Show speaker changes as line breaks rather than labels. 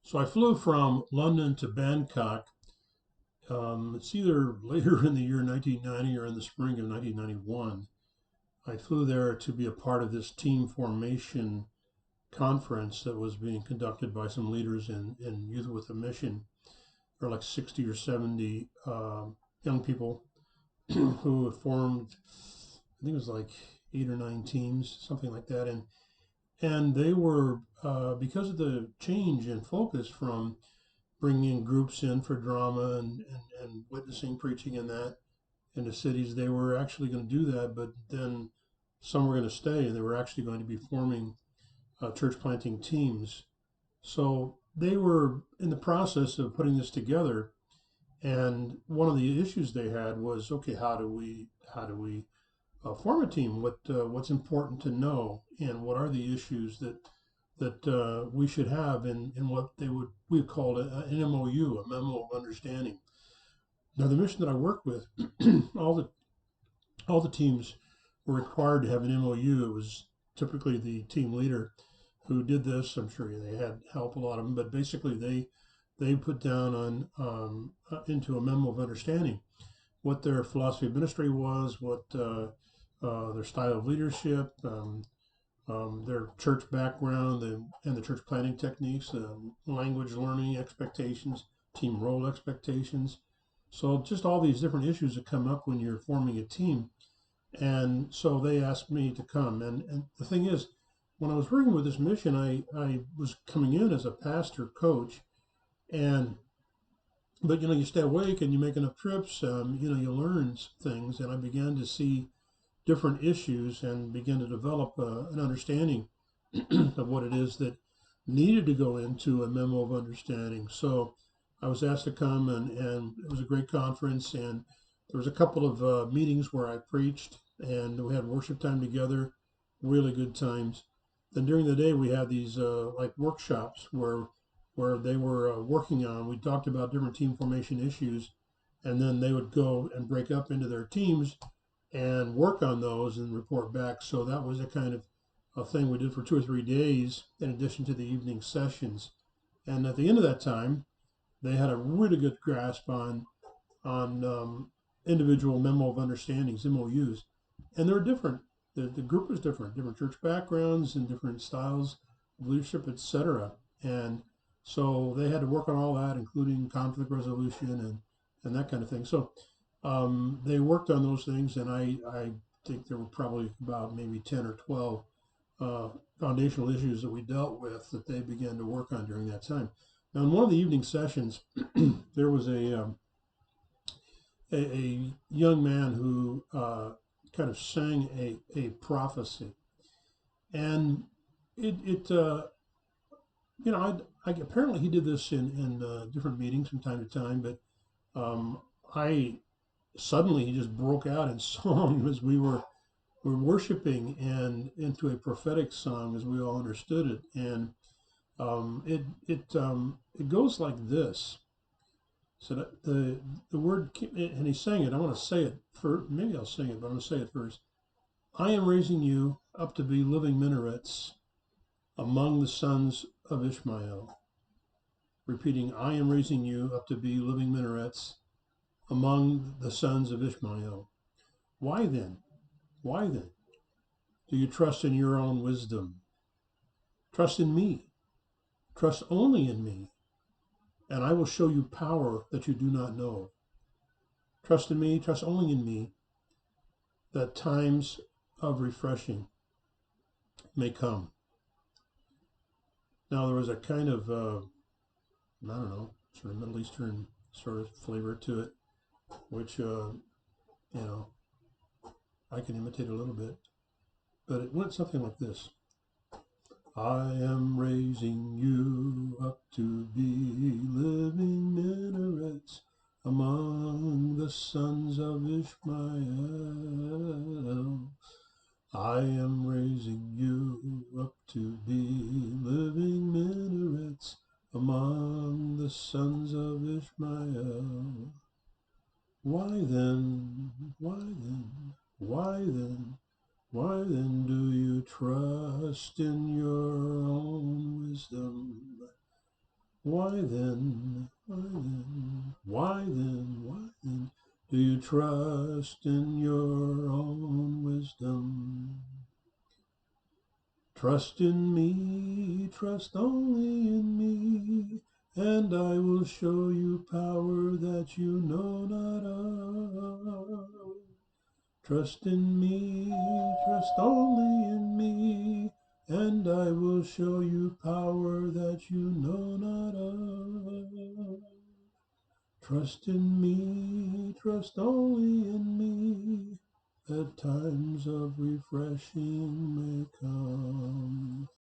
So I flew from London to Bangkok. It's either later in the year 1990 or in the spring of 1991. I flew there to be a part of this team formation conference that was being conducted by some leaders in Youth with a Mission. There were like 60 or 70 young people who had formed, I think it was like 8 or 9 teams, something like that. And they were, because of the change in focus from bringing groups in for drama and witnessing, preaching, and that in the cities. They were actually going to do that, but then some were going to stay, and they were actually going to be forming church planting teams. So they were in the process of putting this together, and one of the issues they had was, okay, how do we form a team? What's important to know, and what are the issues that we should have in what we called an MOU, a memo of understanding. Now, the mission that I work with, all the all the teams were required to have an MOU. It was typically the team leader who did this. I'm sure they had help, a lot of them, but basically they put down on into a memo of understanding what their philosophy of ministry was, what their style of leadership, their church background, and the church planning techniques, language learning expectations, team role expectations. So just all these different issues that come up when you're forming a team. And so they asked me to come. And the thing is, when I was working with this mission, I was coming in as a pastor coach. And, but you stay awake and you make enough trips, you learn things. And I began to see different issues and begin to develop an understanding of what it is that needed to go into a memo of understanding. So I was asked to come, and it was a great conference. And there was a couple of meetings where I preached, and we had worship time together, really good times. Then during the day we had these like workshops where they were working on. We talked about different team formation issues, and then they would go and break up into their teams and work on those and report back. So that was a kind of a thing we did for 2 or 3 days in addition to the evening sessions. And at the end of that time, they had a really good grasp on individual memo of understandings, MOUs, and they're different. The group was different, different church backgrounds and different styles of leadership, etc. And so they had to work on all that, including conflict resolution and that kind of thing. So they worked on those things, and I think there were probably about maybe 10 or 12 uh, foundational issues that we dealt with that they began to work on during that time. Now, in one of the evening sessions, there was a young man who kind of sang a prophecy, and it apparently he did this in different meetings from time to time, but I suddenly he just broke out in song as we were worshiping, and into a prophetic song as we all understood it. And it goes like this. So that the word, and he sang it. I want to say it first. Maybe I'll sing it, but I'm going to say it first. I am raising you up to be living minarets among the sons of Ishmael. Repeating, I am raising you up to be living minarets among the sons of Ishmael. Why then? Why then do you trust in your own wisdom? Trust in me. Trust only in me, and I will show you power that you do not know. Trust in me, trust only in me, that times of refreshing may come. Now, there was a kind of, I don't know, sort of Middle Eastern sort of flavor to it, which, I can imitate a little bit. But it went something like this. I am raising you up to be living minarets among the sons of Ishmael. I am raising you up to be living minarets among the sons of Ishmael. Why then, why then, why then, why then do you trust in your own wisdom? Why then, do you trust in your own wisdom? Trust in me, trust only in me, and I will show you power that you know not of. Trust in me, trust only in me, and I will show you power that you know not of. Trust in me, trust only in me, that times of refreshing may come.